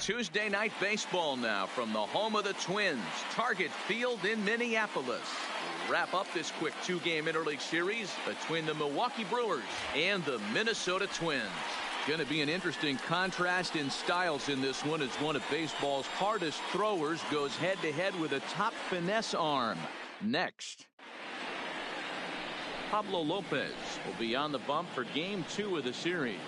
Tuesday night baseball now from the home of the Twins, Target Field in Minneapolis. We wrap up this quick two-game interleague series between the Milwaukee Brewers and the Minnesota Twins. Going to be an interesting contrast in styles in this one as one of baseball's hardest throwers goes head-to-head with a top finesse arm. Next, Pablo Lopez will be on the bump for Game 2 of the series.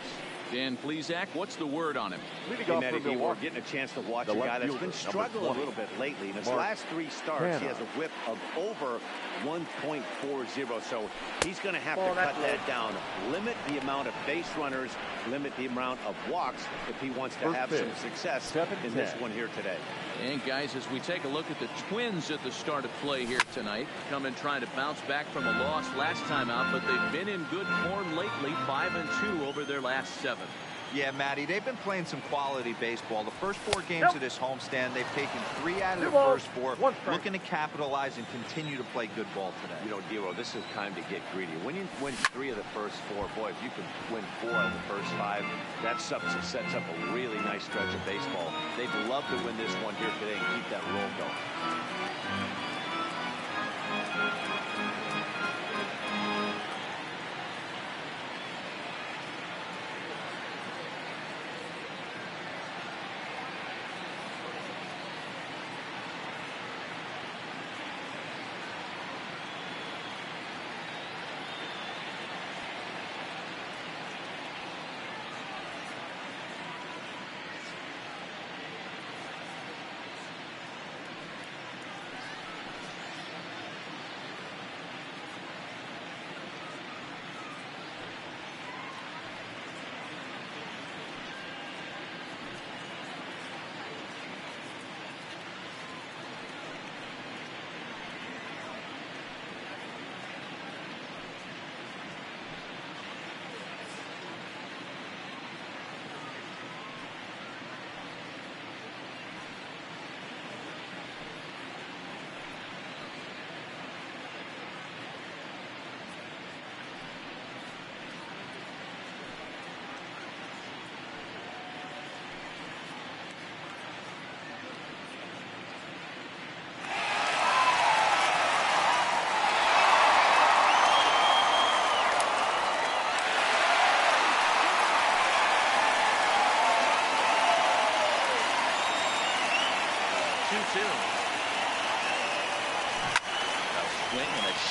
Dan Plesac, what's the word on him? Hey, we're getting a chance to watch a guy that's been struggling a little bit lately. In his last 3 starts, he has a whip of over 1.40, so he's going to have to cut that down. Limit the amount of base runners, limit the amount of walks if he wants to have some success in this one here today. And guys, as we take a look at the Twins at the start of play here tonight, coming trying to bounce back from a loss last time out, but they've been in good form lately, 5-2 over their last 7. Yeah, Matty, they've been playing some quality baseball. The first 4 games of this homestand, they've taken 3 out of the first 4, looking to capitalize and continue to play good ball today. You know, Dero, this is time to get greedy. When you win 3 of the first 4, boy, if you can win 4 of the first 5, that sets up a really nice stretch of baseball. They'd love to win this one here today and keep that roll going.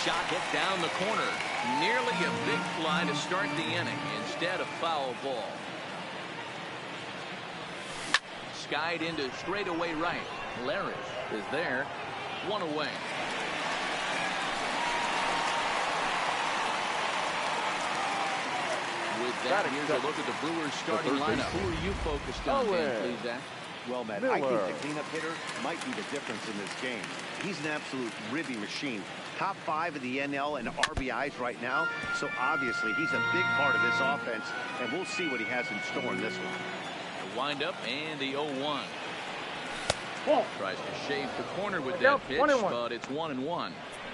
Shot hit down the corner. Nearly a big fly to start the inning. Instead, a foul ball. Skied into straightaway right. Larry is there. 1 away. With that, here's a look at the Brewers starting lineup. Who are you focused on, Dan Plesac? Well, Matt, I think the cleanup hitter might be the difference in this game. He's an absolute ribby machine. Top 5 of the NL and RBIs right now. So obviously he's a big part of this offense, and we'll see what he has in store in this one. The windup and the 0-1. Tries to shave the corner with that pitch, but it's 1-1.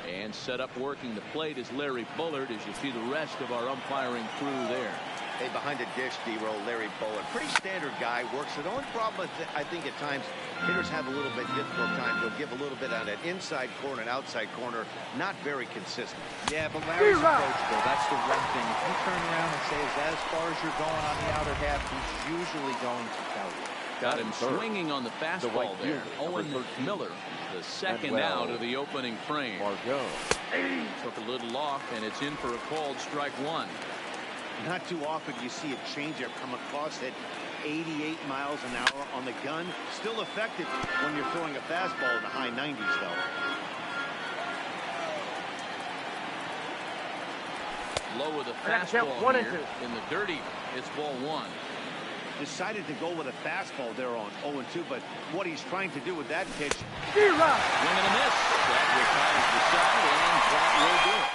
And set up working the plate is Larry Bullard, as you see the rest of our umpiring crew there. Hey, behind the dish, D-roll, Larry Bullard. Pretty standard guy, works. The only problem, I think, at times, hitters have a little bit difficult time. He'll give a little bit on that inside corner and outside corner. Not very consistent. Yeah, but Larry's approachable. That's the one thing. If you turn around and say, as far as you're going on the outer half, he's usually going to tell you. Got him swinging on the fastball there. Owen Miller, the second out of the opening frame. Took a little off, and it's in for a called strike 1. Not too often you see a changeup come across at 88 miles an hour on the gun. Still effective when you're throwing a fastball in the high 90s, though. Low with a fastball here in the dirty. It's ball 1. Decided to go with a fastball there on 0-2, but what he's trying to do with that pitch. Swing and a miss. That retires the side, and that will do it.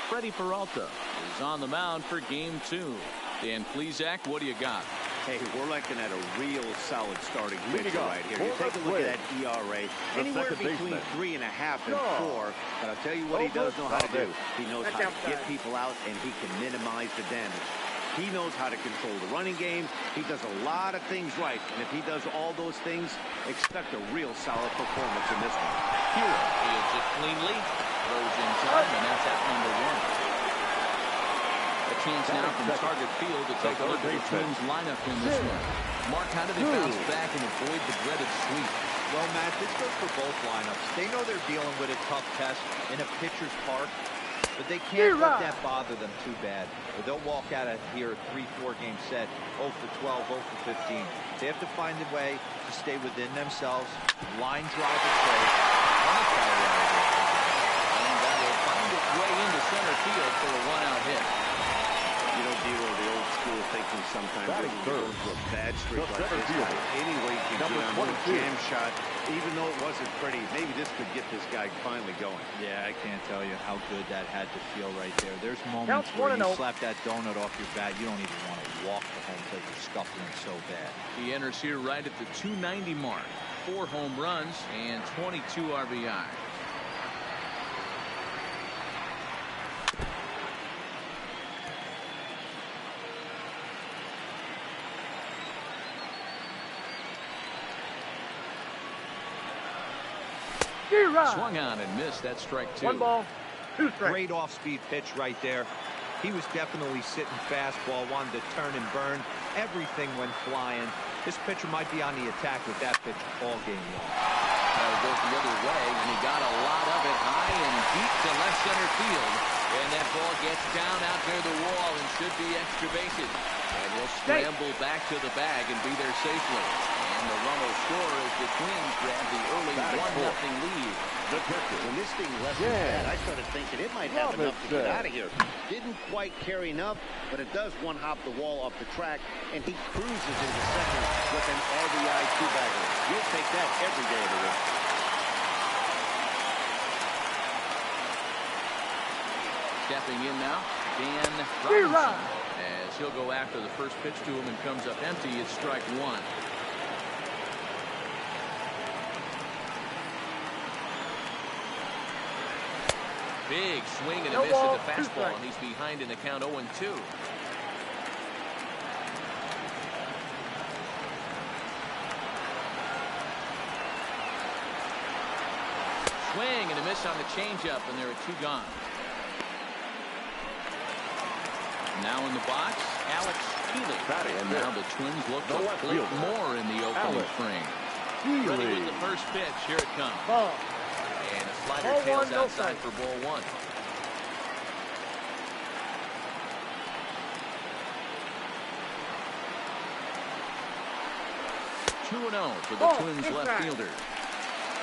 Freddie Peralta is on the mound for Game 2. Dan Plesac, what do you got? Hey, we're looking at a real solid starting pitcher right here. You take a look at that ERA, anywhere between 3.5 and 4. But I'll tell you what he does know how to do. He knows how to get people out, and he can minimize the damage. He knows how to control the running game. He does a lot of things right. And if he does all those things, expect a real solid performance in this one. Hero fields it cleanly. Throws in time, and that's out number 1. A chance now from target field to take a look at the Twins lineup in this one. Mark, how do they bounce back and avoid the dreaded sweep? Well, Matt, this goes for both lineups. They know they're dealing with a tough test in a pitcher's park, but they can't let that bother them too bad, or they'll walk out of here a 3-4 game set, 0 for 12, 0 for 15. They have to find a way to stay within themselves, line drive it safe, and that will find its way into center field for a 1-out hit. You know, Dero, the old school thinking sometimes when you go into a bad streak like this, any way you can get on a jam shot, even though it wasn't pretty, maybe this could get this guy finally going. Yeah, I can't tell you how good that had to feel right there. There's moments where you slap that donut off your bat, you don't even want to walk to home because you're scuffling so bad. He enters here right at the 290 mark. 4 home runs and 22 RBI. Swung on and missed. That strike 2. 1 ball, 2 strikes. Great off-speed pitch right there. He was definitely sitting fastball, wanted to turn and burn. Everything went flying. This pitcher might be on the attack with that pitch all game long. That goes the other way, and he got a lot of it high and deep to left center field. And that ball gets down out near the wall and should be extra bases. And he'll scramble back to the bag and be there safely. And the run will score as the Twins grab the early 1-0 lead. The pitcher. When this thing left his bat, I started thinking it might have enough to get out of here. Didn't quite carry enough, but it does one-hop the wall off the track, and he cruises into second with an RBI 2-bagger. You'll take that every day of the week. Stepping in now, Dan Robinson, as he'll go after the first pitch to him and comes up empty. It's strike 1. Big swing and a miss at the fastball, and he's behind in the count 0-2. Swing and a miss on the changeup, and there are 2 gone. Now in the box, Alex Healy. And now the Twins look to flip more in the opening frame. Ready with the first pitch. Here it comes. And a slider tails outside for ball 1. (2-0) for the Twins left fielder.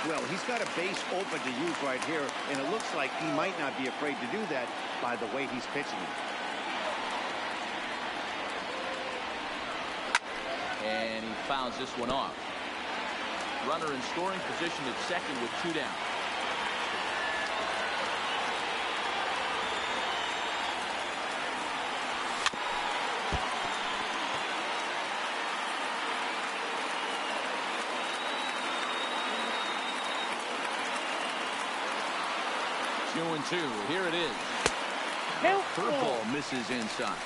Well, he's got a base open to use right here, and it looks like he might not be afraid to do that by the way he's pitching it. And he fouls this one off. Runner in scoring position at second with 2 down. Two and 2. Here it is. Curveball misses inside.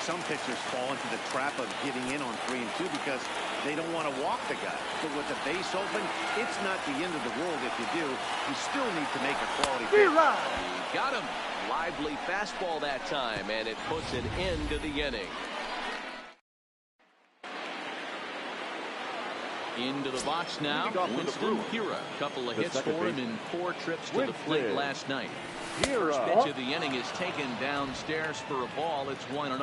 Some pitchers fall into the trap of giving in on 3 and 2 because they don't want to walk the guy. But with the base open, it's not the end of the world if you do. You still need to make a quality pitch. He got him. Lively fastball that time, and it puts an end to the inning. Into the box now, Winston Hira. Couple of hits for him in 4 trips to the plate last night. First pitch of the inning is taken downstairs for a ball. It's 1-0.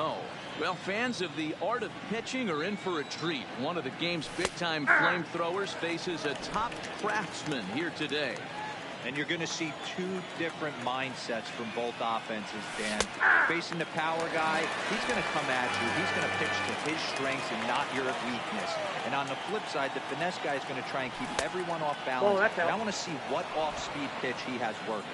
Well, fans of the art of pitching are in for a treat. One of the game's big-time flamethrowers faces a top craftsman here today. And you're going to see 2 different mindsets from both offenses, Dan. Facing the power guy, he's going to come at you. He's going to pitch to his strengths and not your weakness. And on the flip side, the finesse guy is going to try and keep everyone off balance. And I want to see what off-speed pitch he has working.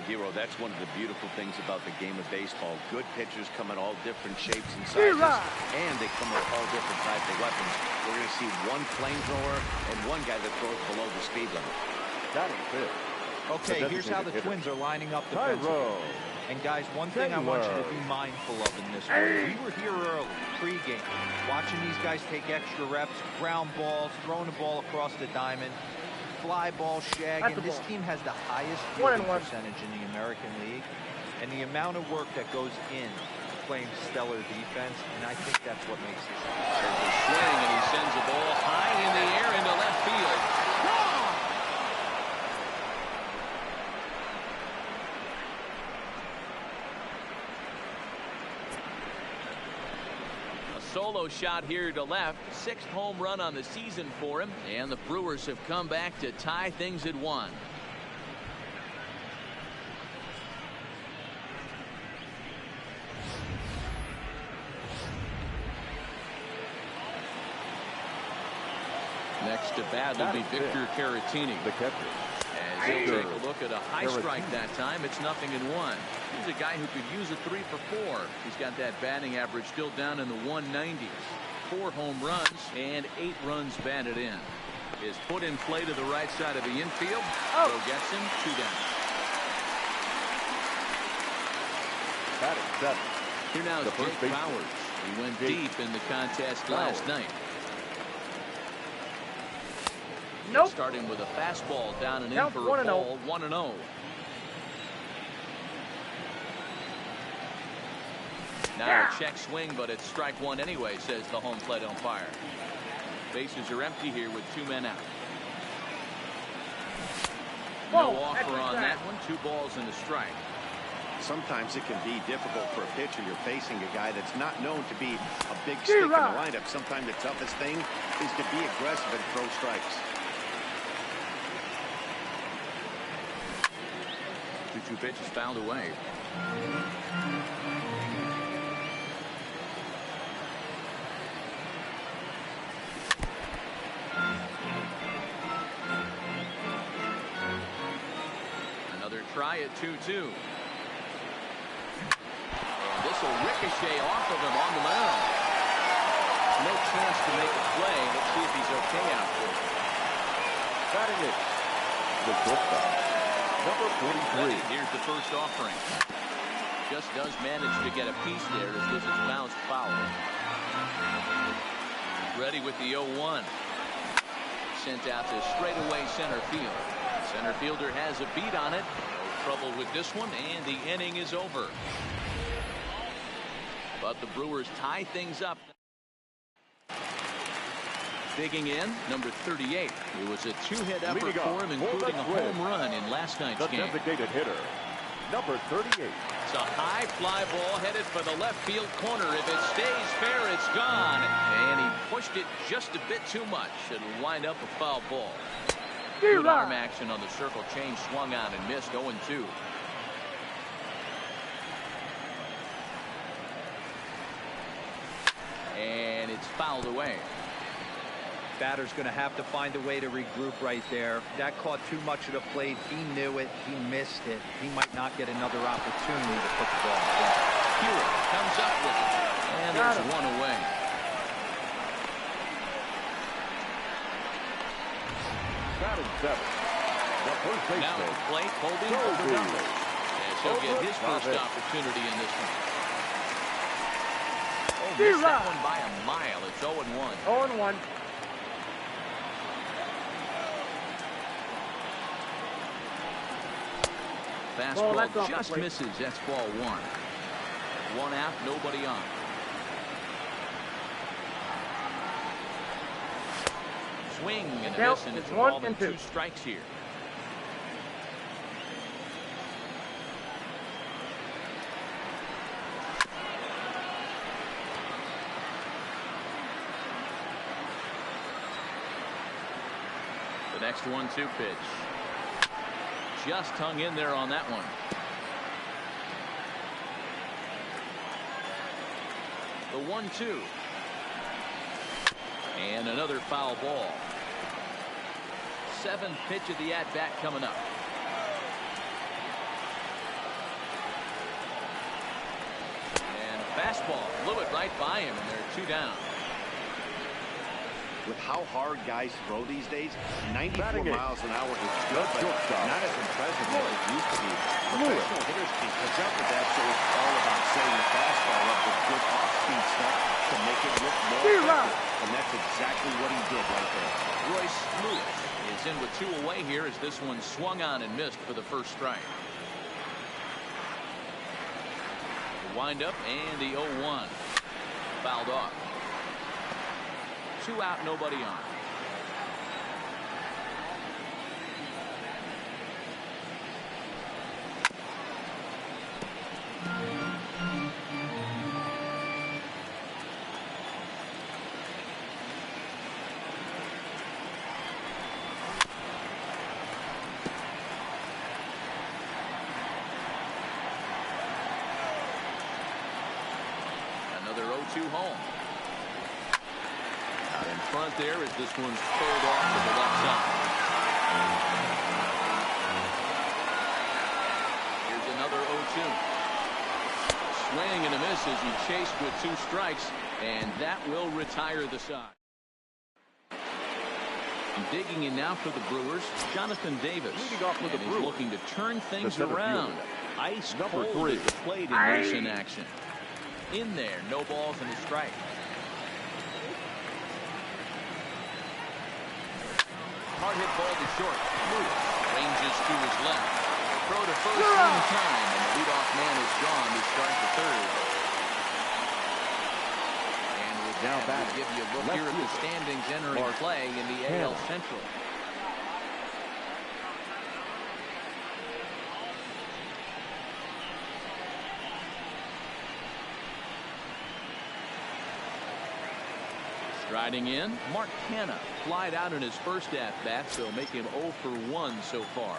Giro, that's one of the beautiful things about the game of baseball. Good pitchers come in all different shapes and sizes, and they come with all different types of weapons. We're going to see one flamethrower and one guy that throws below the speed limit. Okay, here's how the Twins are lining up the And guys, one thing I want you to be mindful of in this one. We were here early, pregame, watching these guys take extra reps, ground balls, throwing the ball across the diamond, fly ball, shagging. This team has the highest fielding percentage in the American League. And the amount of work that goes in playing stellar defense, and I think that's what makes this. There's a swing, and he sends the ball high in the air into left field. Solo shot here to left. 6th home run on the season for him, and the Brewers have come back to tie things at 1. Next to bat will be Victor Caratini, the catcher. As he'll take a look at a high strike that time. It's 0-1. He's a guy who could use a 3 for 4. He's got that batting average still down in the 190s. 4 home runs and 8 runs batted in. His put in play to the right side of the infield. Throw gets him 2 down. Batting 7. Here now is Jake Bowers. He went deep in the contest last night. Nope. Starting with a fastball down and in for a ball. 1-0. Now a check swing, but it's strike 1 anyway, says the home plate umpire. Bases are empty here with 2 men out. No offer on that one. 2 balls and a strike. Sometimes it can be difficult for a pitcher. You're facing a guy that's not known to be a big stick in the lineup. Sometimes the toughest thing is to be aggressive and throw strikes. 2-2 pitch is fouled away. Another try at 2-2. And this will ricochet off of him on the mound. No chance to make a play. Let's see if he's okay out there. Batting it, the shortstop, number 43. Here's the first offering. Just does manage to get a piece there as this is bounced foul. Ready with the 0-1. Sent out to straightaway center field. Center fielder has a beat on it. No trouble with this one, and the inning is over. But the Brewers tie things up. Digging in, number 38. It was a 2-hit effort for him, including a home run in last night's game. The designated hitter, number 38. It's a high fly ball headed for the left field corner. If it stays fair, it's gone. And he pushed it just a bit too much. It'll wind up a foul ball. Good arm action on the circle change, swung on and missed. 0-2. And it's fouled away. Batter's going to have to find a way to regroup right there. That caught too much of the plate. He knew it. He missed it. He might not get another opportunity to put the ball in. Hewitt comes up with it. And there's one away. Batting 7. The first baseman. Now at the plate, Colby Overdone. As he'll get his first opportunity in this one. Oh, missed that one by a mile. It's 0-1. 0-1. Fastball just misses. That's ball 1. 1 out, nobody on. Swing and a miss, and it's a ball and 2 strikes here. The next 1-2 pitch. Just hung in there on that one. The 1-2. And another foul ball. 7th pitch of the at-bat coming up. And a fastball blew it right by him, and they're 2 down. with how hard guys throw these days, 94 miles an hour is good, but not as impressive as it used to be. Professional hitters can catch up with that, so it's all about setting the fastball up with good off-speed stuff to make it look more effective. And that's exactly what he did right there. Royce Lewis is in with 2 away here as this one swung on and missed for the first strike. The windup and the 0-1. Fouled off. 2 out, nobody on. Another 0-2 home. Out in front there as this one's pulled off to the left side. Here's another 0-2. Swing and a miss as he chased with 2 strikes, and that will retire the side. Digging in now for the Brewers, Jonathan Davis. Leading off with the Brewers, looking to turn things around. Ice number cold 3. at the plate in recent action. In there, no balls and a strike. Hard hit ball to short. Lewis ranges to his left. Throw to first in time, and the leadoff man is gone to start the 3rd. And with that, we'll give you a look here at the standings entering play in the AL Central. Striding in, Mark Hanna flied out in his first at-bat, so make him 0 for 1 so far.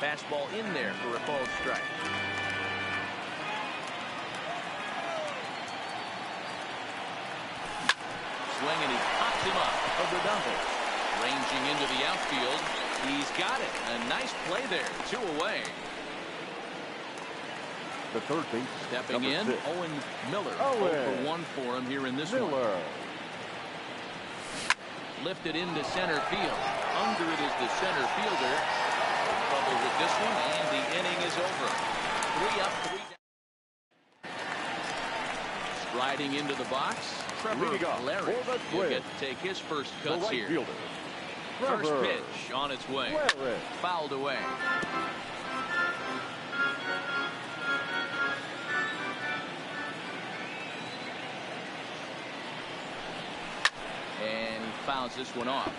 Fastball in there for a called strike. Swing, and he pops him up over the double. Ranging into the outfield, he's got it. A nice play there, 2 away. The third base. Stepping in, 6. Owen Miller. 0 for 1 for him here in this one. Lifted into center field. Under it is the center fielder. Trouble with this one, and the inning is over. 3 up, 3 down. Striding into the box, Trevor Larry. He'll get to take his first cuts here. First pitch on its way. Fouled away. And he fouls this one off.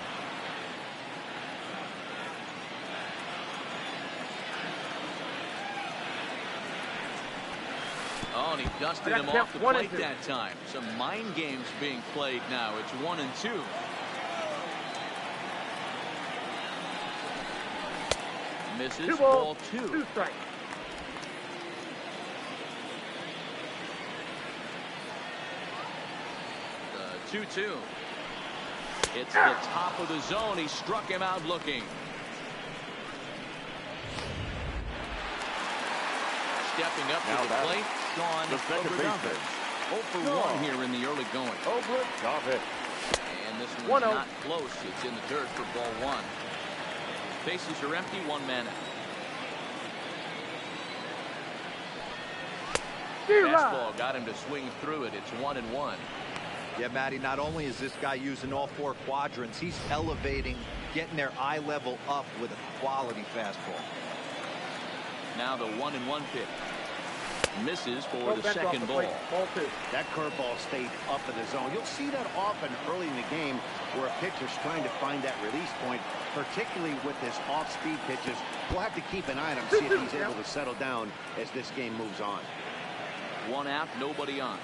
Oh, and he dusted him off the plate that time. Some mind games being played now. It's 1-2. Misses, ball 2. 2 strikes. The 2-2. It's the top of the zone. He struck him out looking. Stepping up to the plate. Gone. The second baseman. 0 for 1 here in the early going. Off it. And this one's not close. It's in the dirt for ball 1. Bases are empty. 1 man out. Fastball got him to swing through it. It's 1-1. Yeah, Matty, not only is this guy using all 4 quadrants, he's elevating, getting their eye level up with a quality fastball. Now the 1-1 pitch. Misses for the second ball. Ball 2. That curveball stayed up in the zone. You'll see that often early in the game where a pitcher's trying to find that release point, particularly with his off-speed pitches. We'll have to keep an eye on him, see if he's able to settle down as this game moves on. 1 out, nobody on.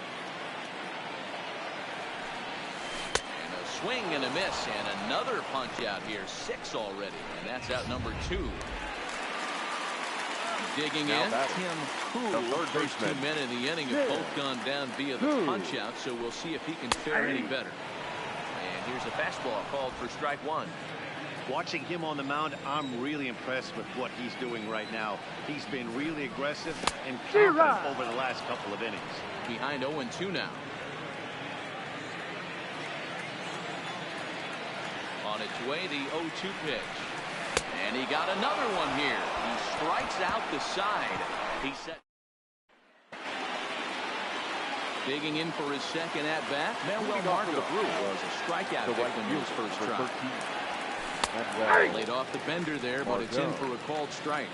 And a swing and a miss, and another punch out here. 6 already, and that's out number 2. Digging in, Tim Poole. First 2 men in the inning have both gone down via the punch out, so we'll see if he can fare any better. And here's a fastball called for strike 1. Watching him on the mound, I'm really impressed with what he's doing right now. He's been really aggressive and confident over the last couple of innings. Behind 0-2 now. On its way, the 0-2 pitch. And he got another one here. He strikes out the side. He set. Digging in for his second at-bat. Manuel Margot was a strikeout victim in his first try. Laid off the bender there, but it's in for a called strike.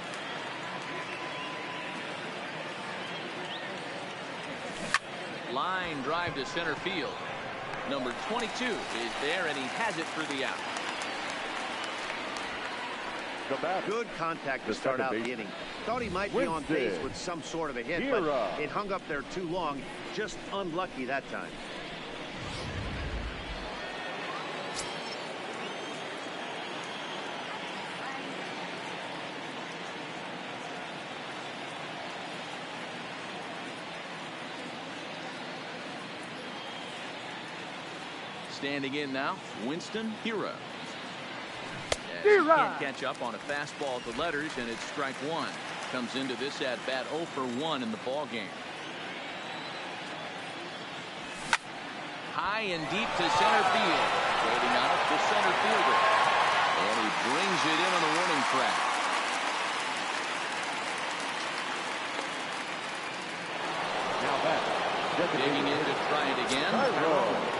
Line drive to center field. Number 22 is there, and he has it for the out. Good contact to start out the inning. Thought he might be on base with some sort of a hit, but it hung up there too long. Just unlucky that time. Standing in now, Winston Hira. He can't catch up on a fastball at the letters, and it's strike one. Comes into this at bat 0 for 1 in the ball game. High and deep to center field. Waiting on it, the center fielder. And he brings it in on the warning track. Now back. Digging in to try it again.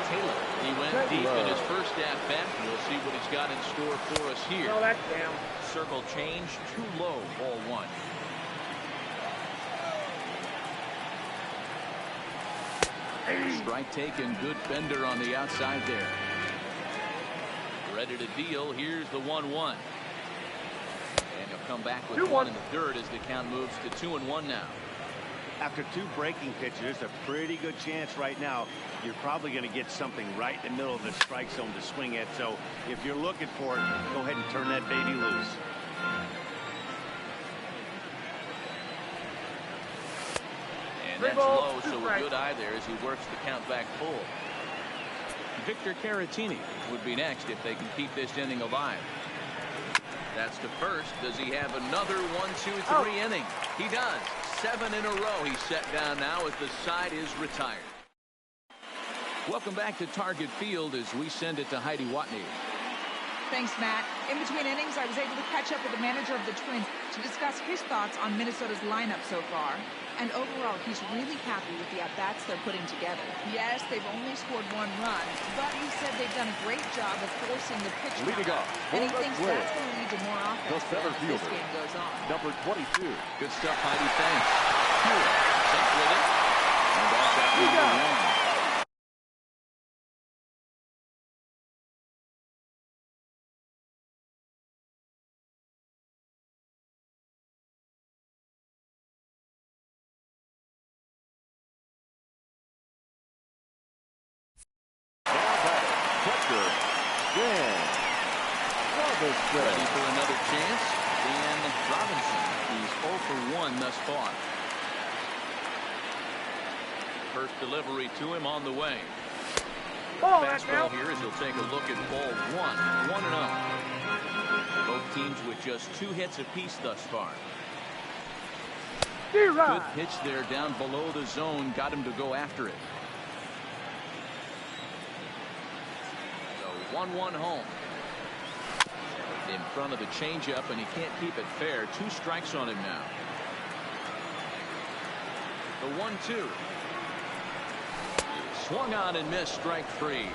Taylor. He went deep in his first at-bat. We'll see what he's got in store for us here. Circle change, too low, ball one. Strike taken, good bender on the outside there. Ready to deal. Here's the 1-1. And he'll come back with one in the third as the count moves to 2-1 now. After two breaking pitches, there's a pretty good chance right now you're probably going to get something right in the middle of the strike zone to swing at. So if you're looking for it, go ahead and turn that baby loose. And that's low, so a good eye there as he works the count back full. Victor Caratini would be next if they can keep this inning alive. That's to first. Does he have another 1-2-3 inning? He does. 7 in a row he's set down now as the side is retired. Welcome back to Target Field as we send it to Heidi Watney. Thanks, Matt. In between innings, I was able to catch up with the manager of the Twins to discuss his thoughts on Minnesota's lineup so far. And overall, he's really happy with the at-bats they're putting together. Yes, they've only scored 1 run, but he said they've done a great job of forcing the pitch count. And he thinks that's going to lead to more offense as this game goes on. Number 22. Good stuff, Heidi. Thanks. Set with it. And off that one. Ready for another chance. Dan Robinson. He's 0 for 1 thus far. First delivery to him on the way. Fastball here as he'll take a look at ball 1. 1-0. Both teams with just 2 hits apiece thus far. Good pitch there down below the zone. Got him to go after it. So 1-1 home. In front of the changeup, and he can't keep it fair. 2 strikes on him now. The 1-2. Swung on and missed, strike 3.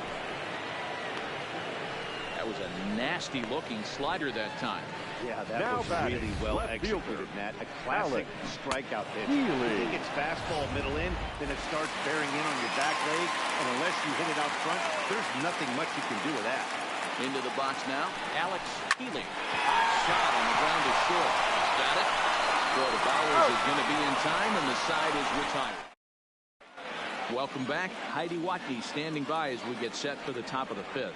That was a nasty looking slider that time. Yeah, that was really well executed, Matt. A classic strikeout pitch. You think it's fastball middle in, then it starts bearing in on your back leg, and unless you hit it out front, there's nothing much you can do with that. Into the box now, Alex Healy. Shot on the ground to short. Got it. Well, the Bowers is going to be in time, and the side is retired. Welcome back. Heidi Watney standing by as we get set for the top of the 5th.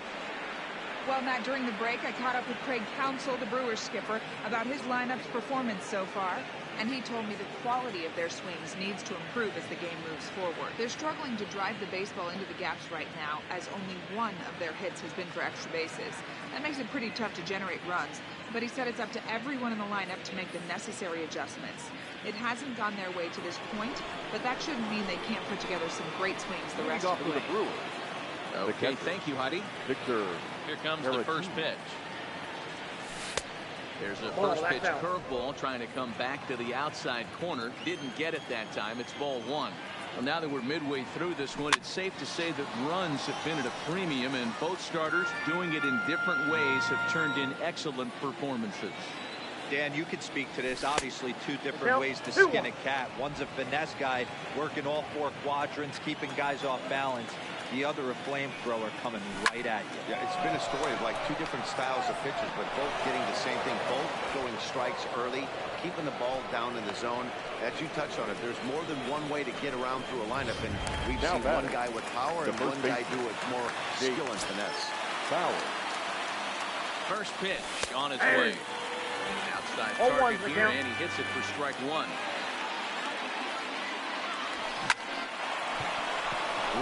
Well, Matt, during the break, I caught up with Craig Counsell, the Brewers skipper, about his lineup's performance so far. And he told me the quality of their swings needs to improve as the game moves forward. They're struggling to drive the baseball into the gaps right now, as only 1 of their hits has been for extra bases. That makes it pretty tough to generate runs, but he said it's up to everyone in the lineup to make the necessary adjustments. It hasn't gone their way to this point, but that shouldn't mean they can't put together some great swings the rest of the way. Okay, thank you, Huddy. Victor. Here comes the first pitch. There's a first pitch curveball trying to come back to the outside corner. Didn't get it that time. It's ball one. Well, now that we're midway through this one, it's safe to say that runs have been at a premium, and both starters doing it in different ways have turned in excellent performances. Dan, you can speak to this. Obviously, two different ways to skin a cat. One's a finesse guy working all four quadrants, keeping guys off balance. The other, a flamethrower coming right at you. Yeah, it's been a story of like two different styles of pitches, but both getting the same thing. Both going strikes early, keeping the ball down in the zone. As you touched on it, there's more than one way to get around through a lineup, and we've seen one guy with power and one guy do it more skill and finesse. Foul. First pitch on its way. Outside target here, and he hits it for strike one.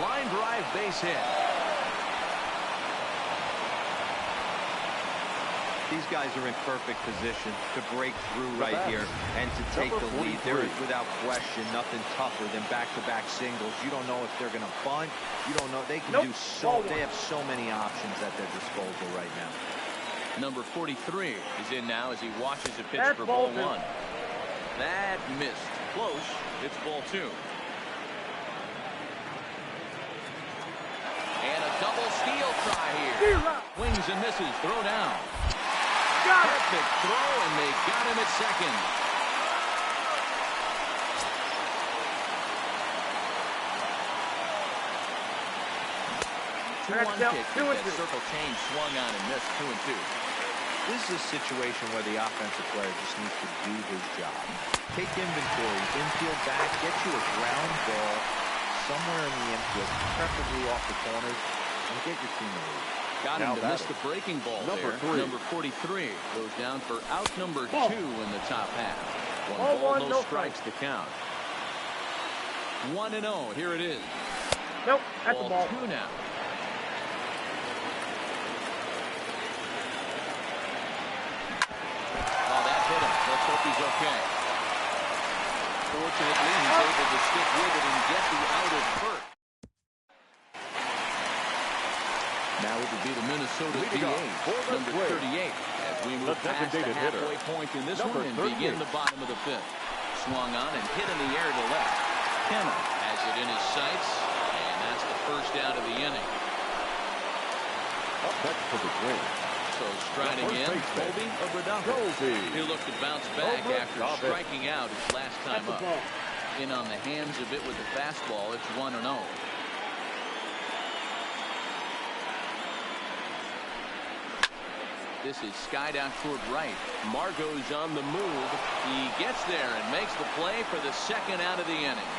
Line drive base hit. These guys are in perfect position to break through right here and to take the lead. There is, without question, nothing tougher than back-to-back singles. You don't know if they're going to bunt. You don't know. They can do so. They have so many options at their disposal right now. Number 43 is in now as he watches a pitch for ball one. That missed. Close. It's ball two. And a double steal try here. Swings and misses. Throw down. Perfect throw, and they got him at second. Two-one kick. That circle change swung on and missed. 2-2. This is a situation where the offensive player just needs to do his job. Take inventory, infield back, get you a ground ball somewhere in the infield, preferably off the corners, and get your team a lead. Got him to miss the breaking ball there. Number 43 goes down for out number 2 in the top half. One ball, no strikes to count. 1-0. Here it is. Nope, that's ball a ball. 2 now. Oh, that hit him. Let's hope he's okay. Fortunately, he's able to stick with it and get the out at first. Now it would be the Minnesota DH, number 38, as we move past the halfway point in this one and begin the bottom of the fifth. Swung on and hit in the air to left. Kenna has it in his sights, and that's the first out of the inning. Up next for the win. So striding in, Colby of Rodolfo. He'll look to bounce back after striking out his last time up. In on the hands of it with the fastball, it's 1-0. This is skied out toward right. Margot's on the move. He gets there and makes the play for the second out of the inning.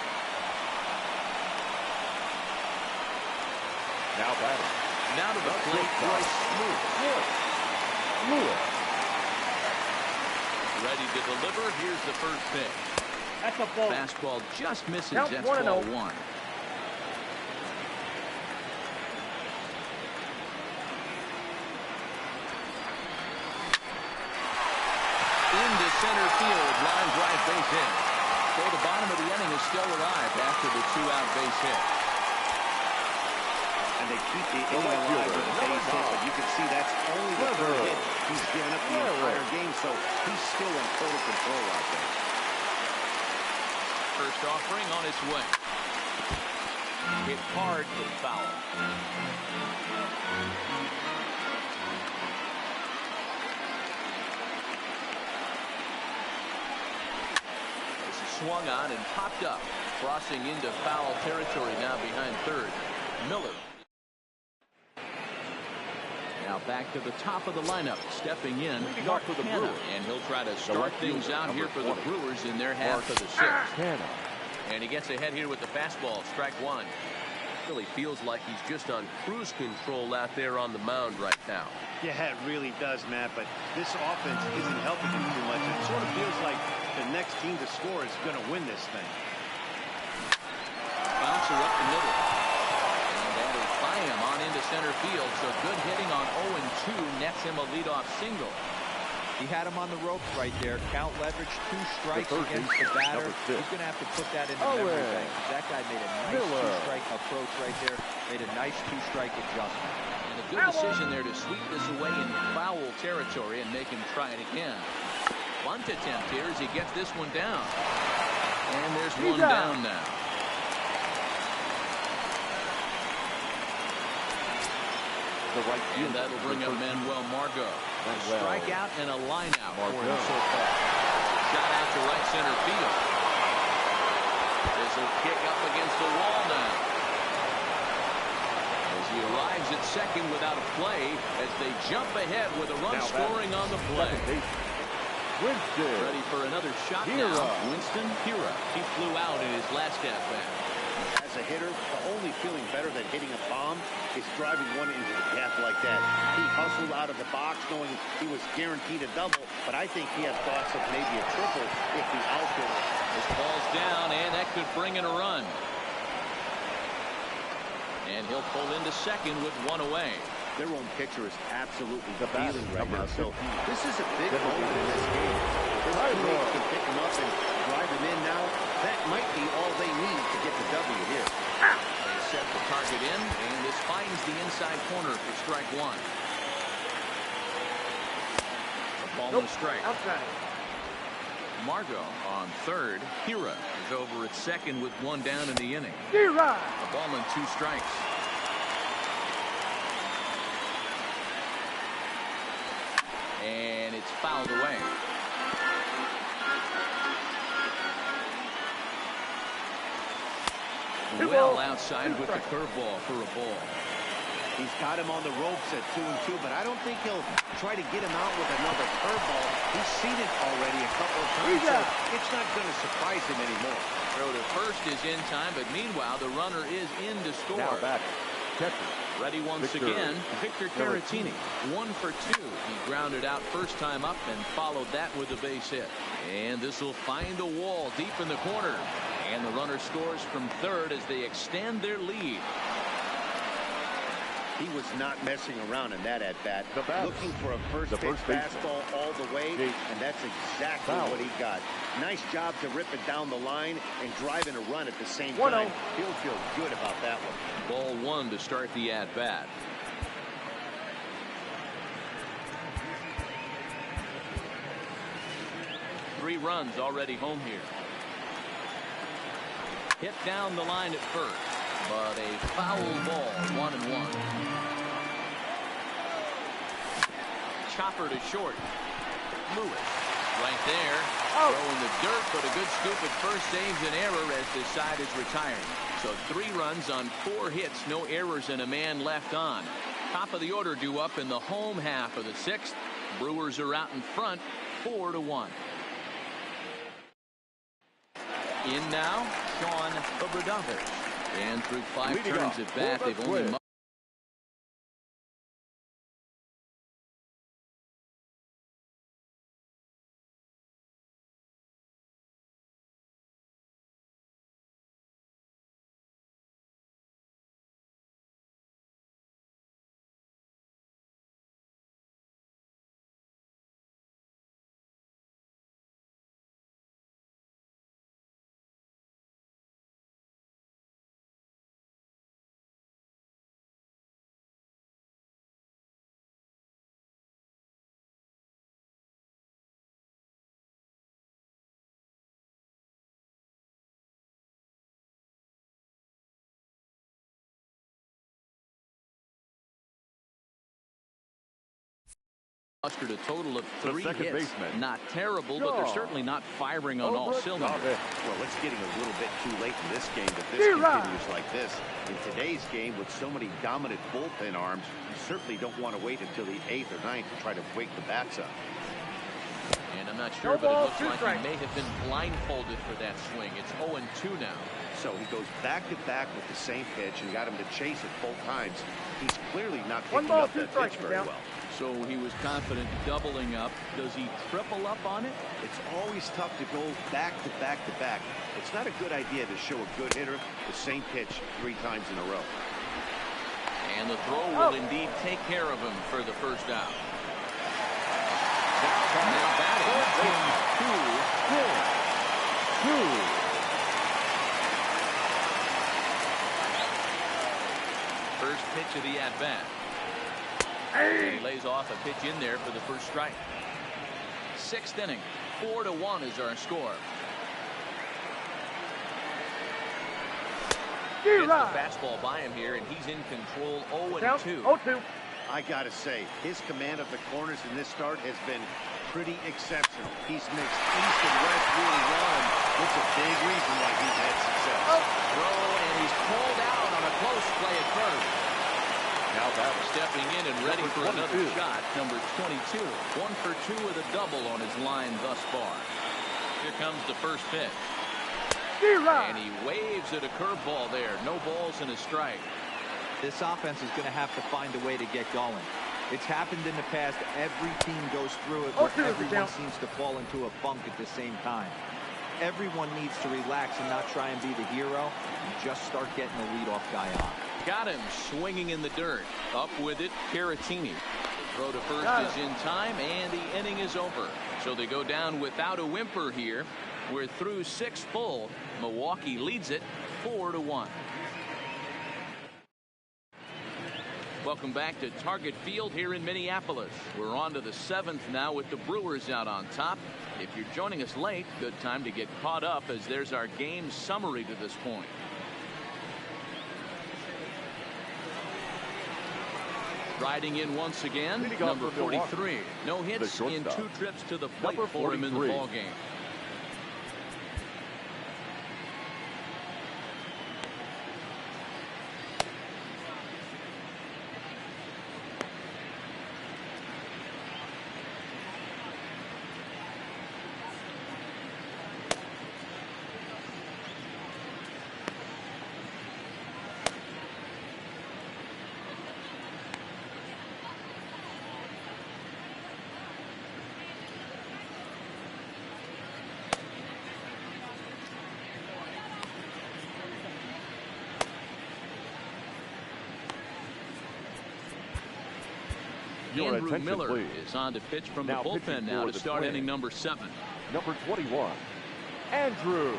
Now batting. Now to the plate, Royce Lewis. Ready to deliver. Here's the first pitch. That's a ball. Fastball just misses. That's ball 1. Into center field, line drive base hit. So the bottom of the inning is still alive after the 2-out base hit. And they keep the inning alive with a base hit, but you can see that's only the third hit he's given up the entire game, so he's still in total control out there. First offering on its way. Hit hard but foul. Swung on and popped up, crossing into foul territory now behind third. Miller. Now back to the top of the lineup, stepping in, Mark Hanna, and he'll try to start things out here for the Brewers in their half of the sixth. And he gets ahead here with the fastball, strike 1. Really feels like he's just on cruise control out there on the mound right now. Yeah, it really does, Matt, but this offense isn't helping him too much. It sort of feels like the next team to score is going to win this thing. Bouncer up the middle. And that is by him on into center field, so good hitting on 0-2 nets him a leadoff single. He had him on the ropes right there. Count leverage, 2 strikes against the batter. He's going to have to put that in the memory bank. That guy made a nice 2-strike approach right there. Made a nice two-strike adjustment. And a good decision there to sweep this away in foul territory and make him try it again. Bunt attempt here as he gets this one down. And there's one down now. And that'll bring up Manuel Margot. A strikeout and a lineout for him so far. Shot out to right center field. This will kick up against the wall now. As he arrives at second without a play, as they jump ahead with a run scoring on the play. Ready for another shot now. Winston Hira. He flew out in his last at-bat. As a hitter, the only feeling better than hitting a bomb is driving one into the gap like that. He hustled out of the box knowing he was guaranteed a double, but I think he had thoughts of maybe a triple if the outfielder. This ball's down, and that could bring in a run. And he'll pull into second with one away. Their own pitcher is absolutely feeling right now, so this is a big moment in this game. If their teammates can pick him up and drive him in now, that might be all they need to get the W here. They set the target in, and this finds the inside corner for strike one. A ball and a strike. Outside. Margot on third. Hira is over at second with one down in the inning. Hira. A ball and two strikes. And it's fouled away. Well outside with the curveball for a ball. He's got him on the ropes at 2-2, but I don't think he'll try to get him out with another curveball. He's seen it already a couple of times, so it's not going to surprise him anymore. Throw to first is in time, but meanwhile the runner is in to score. Now back. Ready once again, Victor Caratini. 1 for 2. He grounded out first time up and followed that with a base hit. And this will find a wall deep in the corner. And the runner scores from third as they extend their lead. He was not messing around in that at-bat. Looking for a first pitch fastball all the way, and that's exactly what he got. Nice job to rip it down the line and drive in a run at the same time. He'll feel good about that one. Ball one to start the at-bat. Three runs already home here. Hit down the line at first, but a foul ball, 1-1. Chopper to short. Lewis right there. Throwing the dirt, but a good scoop at first saves an error as this side is retiring. So 3 runs on 4 hits, no errors, and a man left on. Top of the order due up in the home half of the 6th. Brewers are out in front, 4-1. In now, Sean Obradovich. And through 5 turns at bat, they've only mustered a total of 3 hits. Not terrible, but they're certainly not firing on all cylinders. Well, it's getting a little bit too late in this game if this continues like this. In today's game, with so many dominant bullpen arms, you certainly don't want to wait until the 8th or 9th to try to wake the bats up. And I'm not sure, but it looks like he may have been blindfolded for that swing. It's 0-2 now. So he goes back-to-back with the same pitch and got him to chase it both times. He's clearly not picking up that pitch very well. So he was confident doubling up. Does he triple up on it? It's always tough to go back-to-back-to-back. It's not a good idea to show a good hitter the same pitch 3 times in a row. And the throw will indeed take care of him for the first out. Now batting, 2. pitch of the at-bat. He lays off a pitch in there for the first strike. Sixth inning, 4-1 is our score. Gets the fastball by him here, and he's in control. 0-2. 0-2. I gotta say, his command of the corners in this start has been pretty exceptional. He's mixed east and west really well, and it's a big reason why he's had success. Throw, and he's pulled out on a close play at third. Now back stepping in and ready for another shot, number 22. 1 for 2 with a double on his line thus far. Here comes the first pitch. And he waves at a curveball there. No balls and a strike. This offense is going to have to find a way to get going. It's happened in the past. Every team goes through it, but everyone seems to fall into a funk at the same time. Everyone needs to relax and not try and be the hero and just start getting the leadoff guy on. Got him swinging in the dirt. Up with it, Caratini. Throw to first is in time, and the inning is over. So they go down without a whimper here. We're through 6 full. Milwaukee leads it 4-1. Welcome back to Target Field here in Minneapolis. We're on to the 7th now with the Brewers out on top. If you're joining us late, good time to get caught up as there's our game summary to this point. Riding in once again, number 43. No hits in 2 trips to the plate for him in the ballgame. Andrew Miller is on to pitch from the bullpen now to start inning number 7. Number 21, Andrew Miller.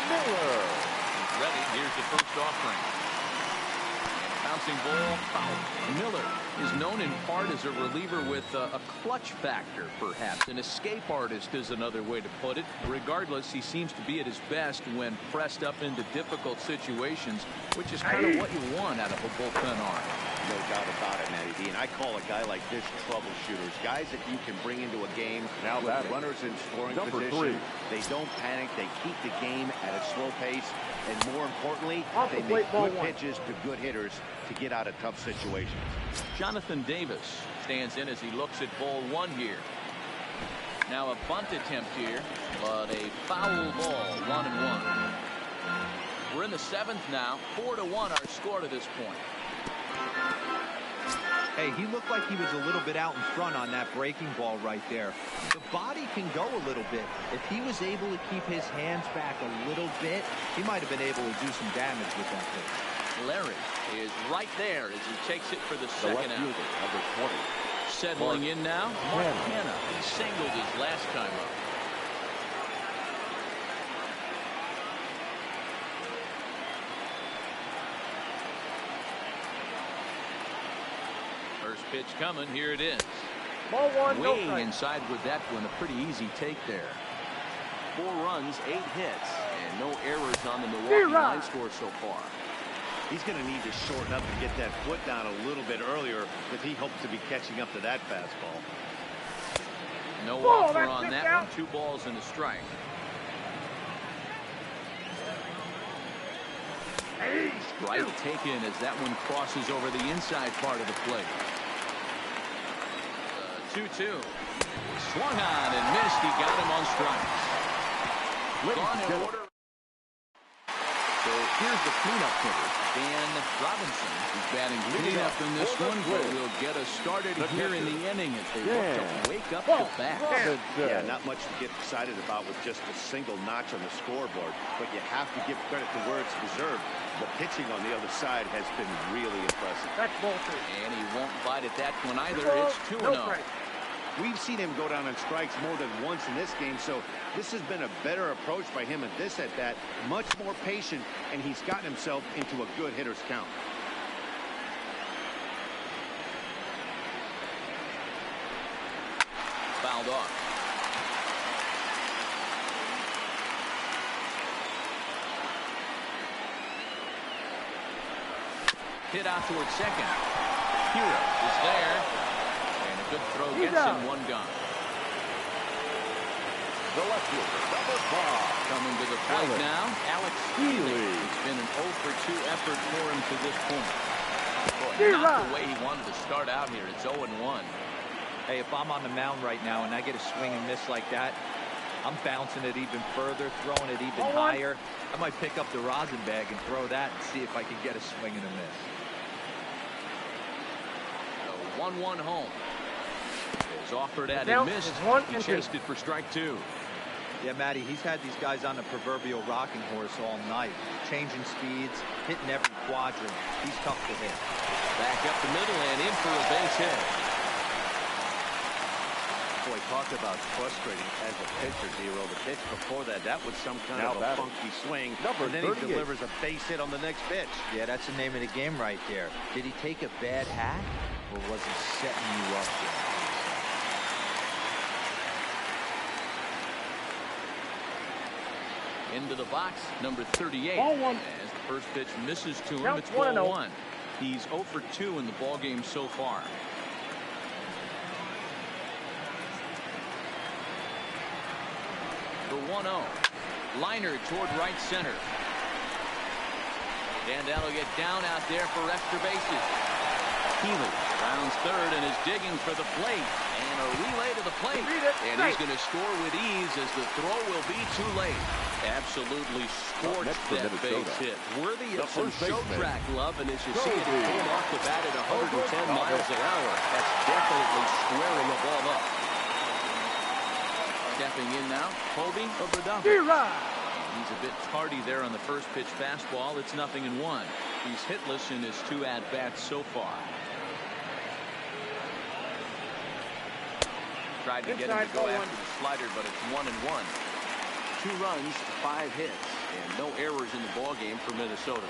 He's ready. Here's the first offering. Bouncing ball, foul. Miller is known in part as a reliever with a clutch factor, perhaps. An escape artist is another way to put it. Regardless, he seems to be at his best when pressed up into difficult situations, which is kind of what you want out of a bullpen arm. No doubt about it, Matty D. And I call a guy like this troubleshooters. Guys that you can bring into a game now with runners in scoring position. They don't panic. They keep the game at a slow pace. And more importantly, they make good pitches to good hitters to get out of tough situations. Jonathan Davis stands in as he looks at ball 1 here. Now a bunt attempt here, but a foul ball, 1-1. We're in the 7th now, 4-1 our score to this point. Hey, he looked like he was a little bit out in front on that breaking ball right there. The body can go a little bit. If he was able to keep his hands back a little bit, he might have been able to do some damage with that pitch. Larry is right there as he takes it for the second out. Number 20. Settling in now, Montana. He singled his last time up. First pitch coming. Here it is. Ball 1, no Way strike. inside with that one. A pretty easy take there. 4 runs, 8 hits, and no errors on the Milwaukee line score so far. He's going to need to shorten up and get that foot down a little bit earlier if he hopes to be catching up to that fastball. No offer on that one. 2 balls and a strike. Strike taken as that one crosses over the inside part of the plate. 2-2. Swung on and missed. He got him on strikes. Gone in order. So here's the cleanup hitter, Dan Robinson, who's batting cleanup in this one, but will get us started here in the inning as they look to wake up the bat. Yeah, not much to get excited about with just a single notch on the scoreboard, but you have to give credit to where it's deserved. The pitching on the other side has been really impressive. That's bullshit. And he won't bite at that one either. It's 2-0. We've seen him go down on strikes more than once in this game, so this has been a better approach by him at this at-bat, much more patient, and he's gotten himself into a good hitter's count. fouled off. Hit out towards second. Hero is there. And a good throw gets him one gone. The left fielder, number 5. Coming to the plate now, Alex Healy. It's been an 0 for 2 effort for him to this point. Boy, not the way he wanted to start out here. It's 0-1. Hey, if I'm on the mound right now and I get a swing and miss like that, I'm bouncing it even further, throwing it even higher. I might pick up the rosin bag and throw that and see if I can get a swing and a miss. 1-1 home. Is offered at and missed. He chased it for strike 2. Yeah, Matty, he's had these guys on the proverbial rocking horse all night, changing speeds, hitting every quadrant. He's tough to hit. Back up the middle and in for a base hit. Boy, talk about frustrating as a pitcher, Zero. The pitch before that was some kind of a funky swing. And then he delivers a base hit on the next pitch. Yeah, that's the name of the game right there. Did he take a bad hack, or was he setting you up there? Into the box, number 38. Ball 1. As the first pitch misses to him, Count it's 1-0. 1-1. He's 0 for 2 in the ball game so far. The 1-0. Liner toward right center. And that'll get down out there for extra bases. Healy rounds third and is digging for the plate. And a relay to the plate. And he's going to score with ease as the throw will be too late. Absolutely scorched that base hit. Worthy of some show track love. And as you see it, it came off the bat at 110 miles an hour. That's definitely squaring the ball up. Stepping in now, Colby of the double. He's a bit tardy there on the first pitch fastball. It's 0-1. He's hitless in his 2 at-bats so far. Tried to get him to go after the slider, but it's 1-1. 2 runs, 5 hits, and no errors in the ball game for Minnesota.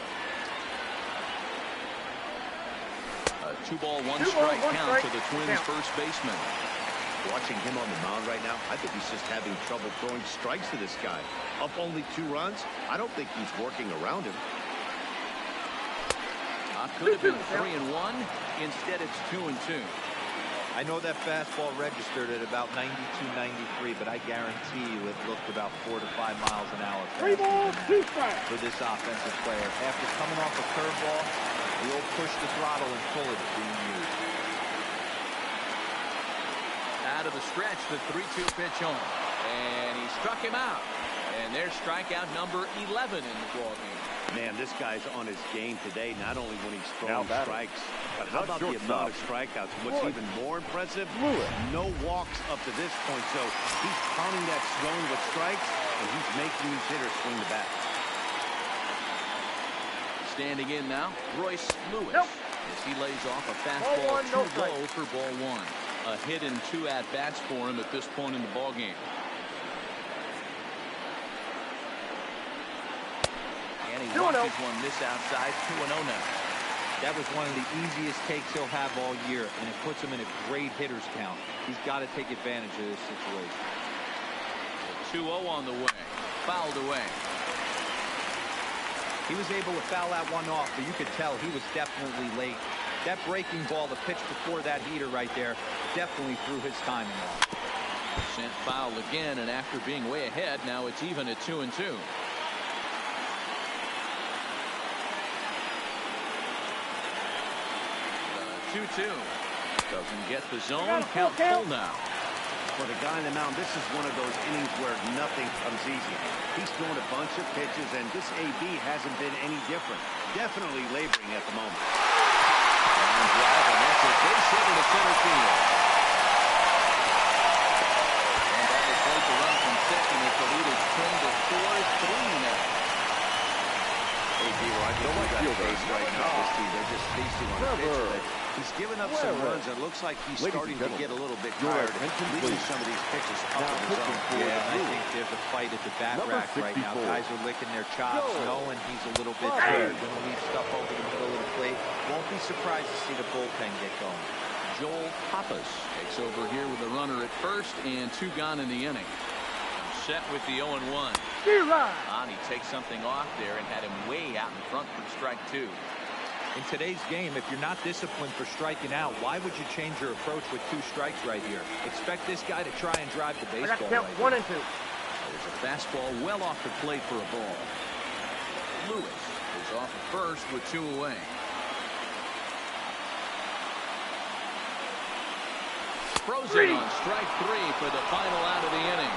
A 2-ball, 1-strike count to the Twins' first baseman. Watching him on the mound right now, I think he's just having trouble throwing strikes to this guy. Up only 2 runs, I don't think he's working around him. Could have been 3-1. Instead, it's 2-2. I know that fastball registered at about 92, 93, but I guarantee you it looked about 4 to 5 miles an hour for this offensive player. After coming off a curveball, the old push the throttle and pull it is being used. Out of the stretch, the 3-2 pitch on. And he struck him out. And there's strikeout number 11 in the ball game. Man, this guy's on his game today, not only when he's throwing strikes, but how about the amount of strikeouts? What's even more impressive, no walks up to this point. So he's pounding that zone with strikes, and he's making these hitters swing the bat. Standing in now, Royce Lewis. As he lays off a fastball too low for ball 1. A hit and 2 at-bats for him at this point in the ball game. And he watches one miss outside. 2-0 now. That was one of the easiest takes he'll have all year, and it puts him in a great hitter's count. He's got to take advantage of this situation. 2-0 on the way. Fouled away. He was able to foul that one off, but you could tell he was definitely late. That breaking ball, the pitch before that heater right there, definitely threw his timing off. Sent foul again, and after being way ahead, now it's even at 2-2. 2-2. Doesn't get the zone. Count full now. For the guy on the mound, this is one of those innings where nothing comes easy. He's thrown a bunch of pitches, and this AB hasn't been any different. Definitely laboring at the moment. And drive, and that's a base hit into center field. And that will take the run from second as the lead is 10-4, 3 now. Hey, Dero, I don't like that base right now. This team, they're just feasting on the pitcher. He's given up some runs, and it looks like he's starting to get a little bit tired of leaving some of these pitches up in his own. Yeah, I think there's a fight at the bat rack right now. Guys are licking their chops, knowing he's a little bit tired. Going to leave stuff over the middle of the plate. Won't be surprised to see the bullpen get going. Joel Pappas takes over here with the runner at first and 2 gone in the inning. Set with the 0-1. He takes something off there and had him way out in front for strike 2. In today's game, if you're not disciplined for striking out, why would you change your approach with 2 strikes right here? Expect this guy to try and drive the baseball. Right 1 and 2. There's a fastball well off the plate for a ball. Lewis is off at first with 2 away. Frozen on strike 3 for the final out of the inning.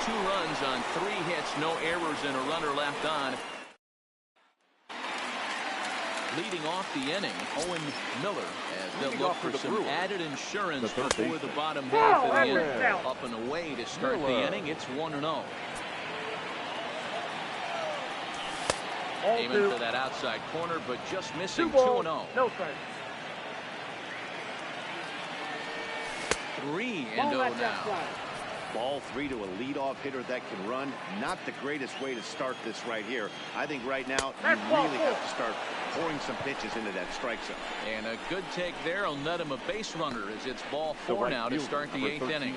2 runs on 3 hits, no errors, and a runner left on. Leading off the inning, Owen Miller, as they'll look for some added insurance before the bottom half of the inning. Up and away to start the inning. It's 1-0. Aiming for that outside corner, but just missing. 2-0. No strike. 3-0 now. Ball 3 to a leadoff hitter that can run. Not the greatest way to start this right here. I think right now you really have to start pouring some pitches into that strike zone. And a good take there will net him a base runner as it's ball 4 now to start the 8th inning.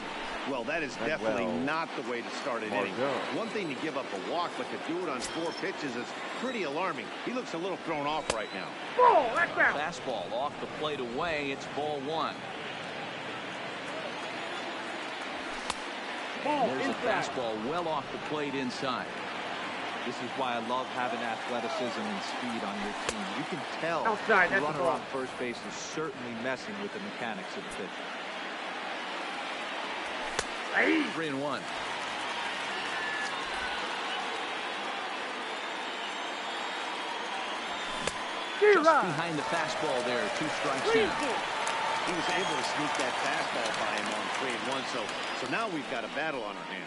Well, that is definitely not the way to start an inning. One thing to give up a walk, but to do it on 4 pitches is pretty alarming. He looks a little thrown off right now. Fastball off the plate away. It's ball 1. There's a fastball well off the plate inside. This is why I love having athleticism and speed on your team. You can tell outside, the runner on first base is certainly messing with the mechanics of the pitch. 3-1. Just behind the fastball there. 2 strikes down. He was able to sneak that fastball by him on 3-1. So now we've got a battle on our hands.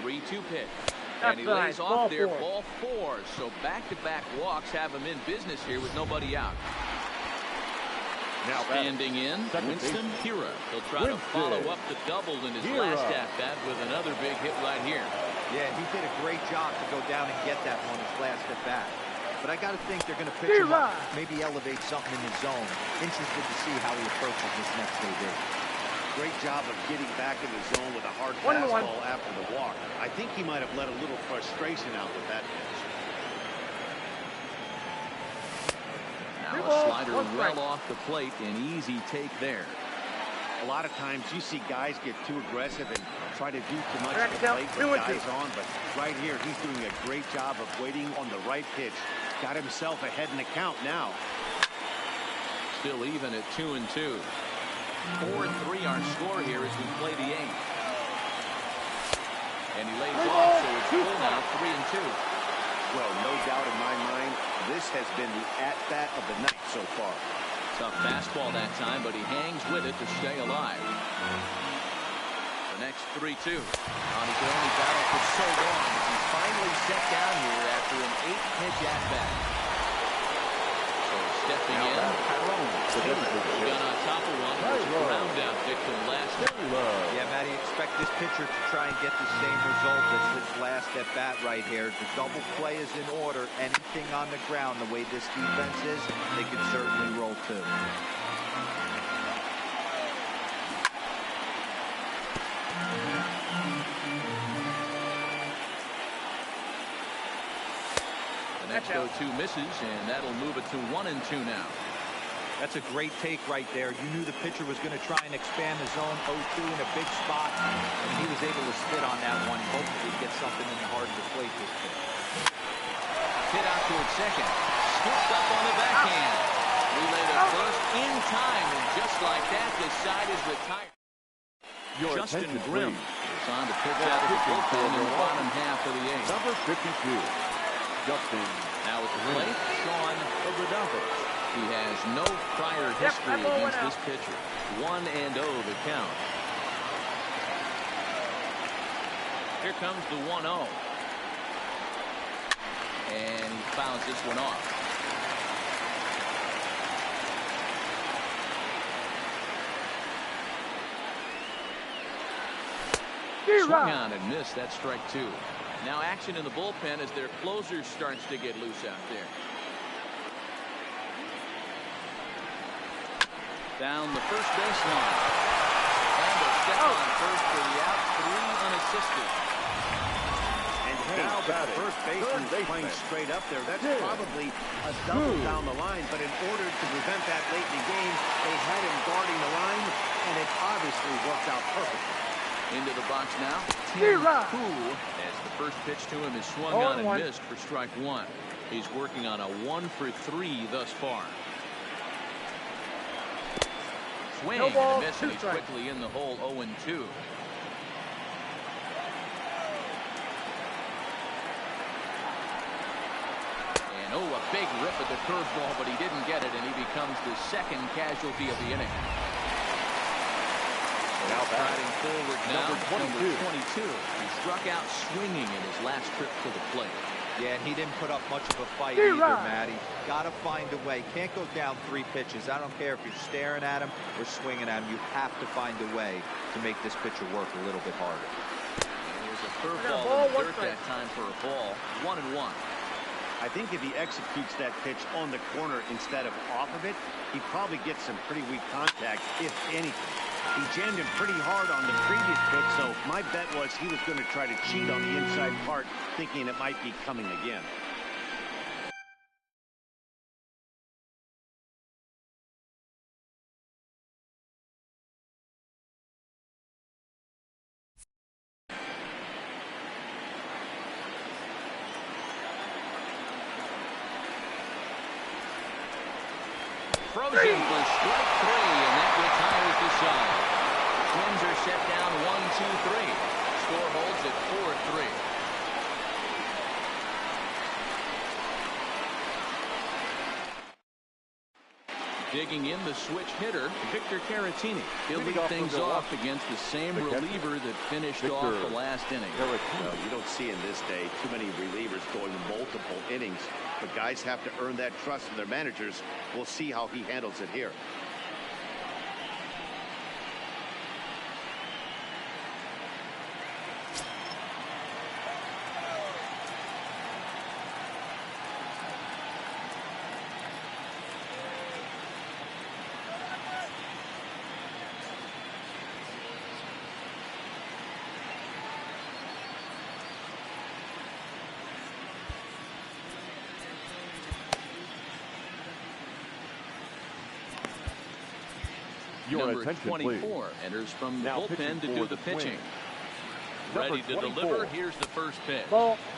Three-two pitch. And he lays off there, ball 4. So back-to-back walks have him in business here with nobody out. Now standing in, Winston Hira. He'll try to follow up the double in his last at-bat with another big hit right here. Yeah, he did a great job to go down and get that one his last at-bat. But I got to think they're going to pitch him up, maybe elevate something in his zone. Interested to see how he approaches this next AB. Great job of getting back in the zone with a hard fastball after the walk. I think he might have let a little frustration out with that pitch. Now a slider well off the plate, an easy take there. A lot of times you see guys get too aggressive and try to do too much to the plate with guys on, but right here he's doing a great job of waiting on the right pitch. Got himself ahead in the count now. Still even at 2-2. 4-3 our score here as we play the 8th. And he lays off, so it's full now, 3-2. Well, no doubt in my mind, this has been the at-bat of the night so far. Tough fastball that time, but he hangs with it to stay alive. The next 3-2. He could only battle for so long as he's finally set down here after an 8-pitch at-bat. So stepping in, he got on top of one. Ground out victim last night. Yeah, Matty, expect this pitcher to try and get the same result as his last at-bat right here. The double play is in order. Anything on the ground, the way this defense is, they could certainly roll too. The next 0-2 misses, and that'll move it to 1-2 now. That's a great take right there. You knew the pitcher was going to try and expand the zone 0-2 in a big spot, and he was able to spit on that one. Hopefully get something in the heart of the plate this pitch. Hit out towards second. Scooped up on the backhand. Relay to first in time, and just like that, the side is retired. Justin Grimm is on to pitch out of the bullpen in the bottom half of the 8th. Number 52, Justin. Now at the plate, Sean Obradovich. He has no prior history against this pitcher. 1-0 the count. Here comes the 1-0. And he fouls this one off. Swung on and missed. That strike 2. Now action in the bullpen as their closer starts to get loose out there. Down the first baseline. And a step on first for the out. 3 unassisted. And Now batting, First baseman playing straight up there. That's probably a double down the line, but in order to prevent that late in the game, they had him guarding the line, and it obviously worked out perfectly. Into the box now, Tim Koo, as the first pitch to him is swung on and missed for strike one. He's working on a 1-for-3 thus far. Swing and a miss, and he's quickly in the hole. 0-2. And a big rip at the curveball, but he didn't get it, and he becomes the second casualty of the inning. Now batting forward now, number 22. He struck out swinging in his last trip to the plate. Yeah, and he didn't put up much of a fight either, Matty. Got to find a way. Can't go down 3 pitches. I don't care if you're staring at him or swinging at him. You have to find a way to make this pitcher work a little bit harder. There's a curveball in the dirt that time for a ball. 1-1. I think if he executes that pitch on the corner instead of off of it, he probably gets some pretty weak contact, if anything. He jammed him pretty hard on the previous pitch, so my bet was he was going to try to cheat on the inside part, thinking it might be coming again. Frozen for strike 3, and that retires the side. Twins are set down 1-2-3. Score holds at 4-3. Digging in the switch hitter, Victor Caratini. He'll lead things off against the same reliever that finished off the last inning. Well, you don't see in this day too many relievers going multiple innings, but guys have to earn that trust from their managers. We'll see how he handles it here. Number 24 enters from the bullpen to do the pitching. Ready to deliver. Here's the first pitch.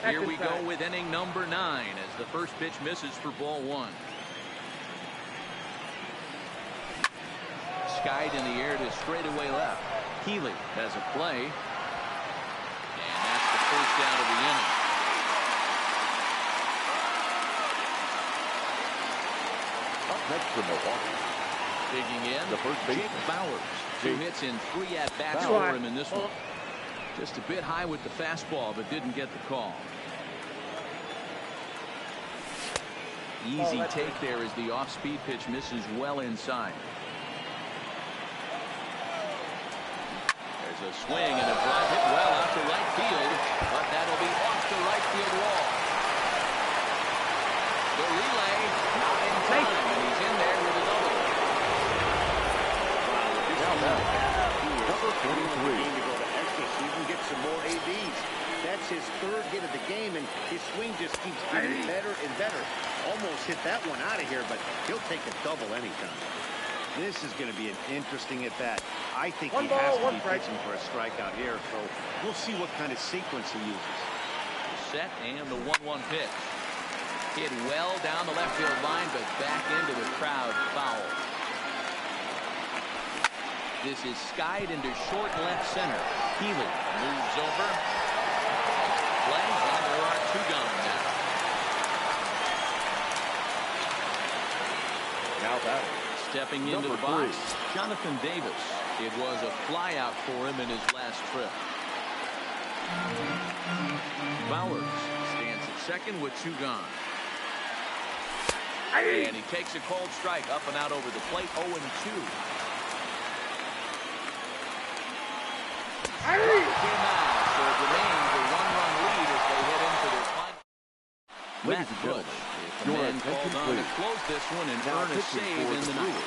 Here we go with inning number 9 as the first pitch misses for ball 1. Skied in the air to straightaway left. Healy has a play. And that's the first out of the inning. Up next for Milwaukee. Digging in, the first baseman, Jake Bowers. 2 hits in 3 at-bats for him in this one. Just a bit high with the fastball, but didn't get the call. Easy take there as the off-speed pitch misses well inside. There's a swing and a drive hit well out to right field, but that'll be off the right field wall. The relay not in time, and he's in there with a double. Number 43. Game to go to extra, so you can get some more ABs. That's his 3rd hit of the game, and his swing just keeps getting better and better. Almost hit that one out of here, but he'll take a double anytime. This is going to be an interesting at bat. I think he has to be pitching for a strikeout here, so we'll see what kind of sequence he uses. Set and the 1-1 pitch. Hit well down the left field line, but back into the crowd, foul. This is skied into short left center. Healy moves over. Play, and there are 2 gone now. Now batting. Stepping into the box, Jonathan Davis. It was a flyout for him in his last trip. Bowers stands at second with 2 gone. And he takes a cold strike up and out over the plate. 0-2. So it remains a 1-run lead as they head into their final. Matt Bush, the man called on to close this one and earn a save in the 9th.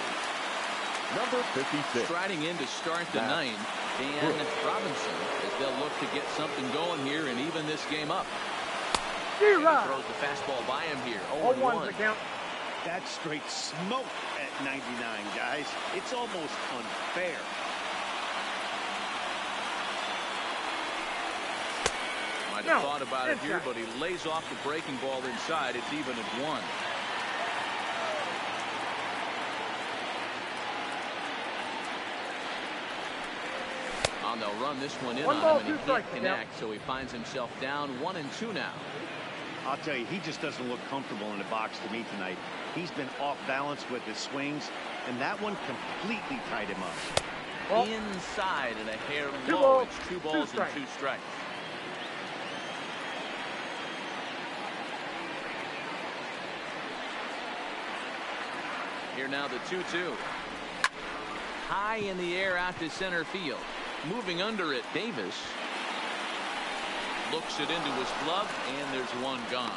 Number 56. Striding in to start the 9th, Dan Robinson, as they'll look to get something going here and even this game up. Zero. Throws the fastball by him here. 0-1 0-1. the count. That's straight smoke at 99, guys. It's almost unfair. Might have thought about it here, but he lays off the breaking ball inside. It's even at 1. And they'll run this one in on him, and he can't connect, so he finds himself down 1-2 now. I'll tell you, he just doesn't look comfortable in the box to me tonight. He's been off balance with his swings, and that one completely tied him up. Well, inside and a hair low. It's 2 balls and 2 strikes. Here now the 2-2. High in the air out to center field. Moving under it, Davis looks it into his glove, and there's one gone.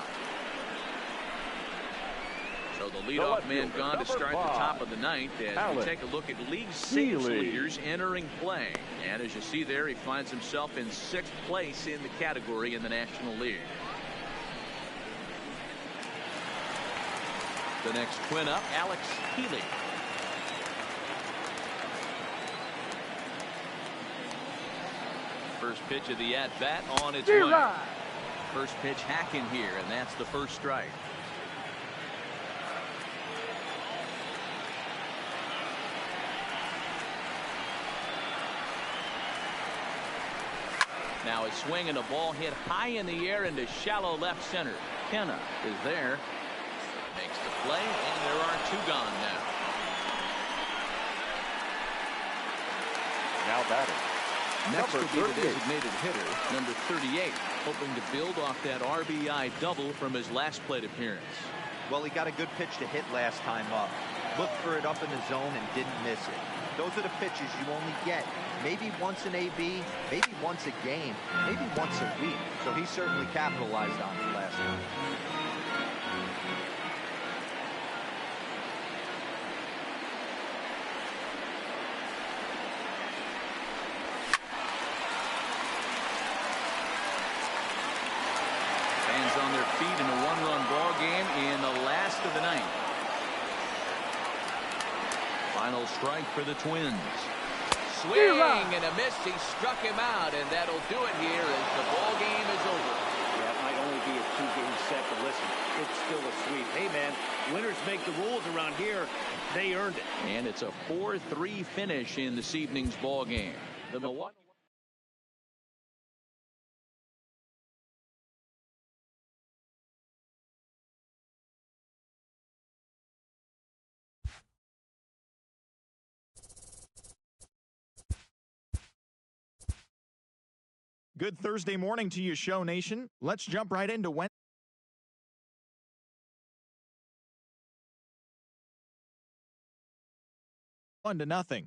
So the leadoff man gone to start the top of the 9th as we take a look at league saves leaders entering play. And as you see there, he finds himself in 6th place in the category in the National League. The next twin up, Alex Healy. First pitch of the at-bat on its way. First pitch hacking here, and that's the first strike. Now a swing and a ball hit high in the air into shallow left center. Kenna is there. Makes the play, and there are 2 gone now. Now batting. Next will be the designated hitter, number 38, hoping to build off that RBI double from his last plate appearance. Well, he got a good pitch to hit last time up. Looked for it up in the zone and didn't miss it. Those are the pitches you only get maybe once in AB, maybe once a game, maybe once a week. So he certainly capitalized on it last time. On their feet in a 1-run ball game in the last of the 9th. Final strike for the Twins. Swing and a miss. He struck him out, and that'll do it here as the ball game is over. Yeah, it might only be a 2-game set, but listen, it's still a sweep. Hey, man, winners make the rules around here. They earned it. And it's a 4-3 finish in this evening's ball game. The Milwaukee. Good Thursday morning to you, Show Nation. Let's jump right into Wednesday. 1-0.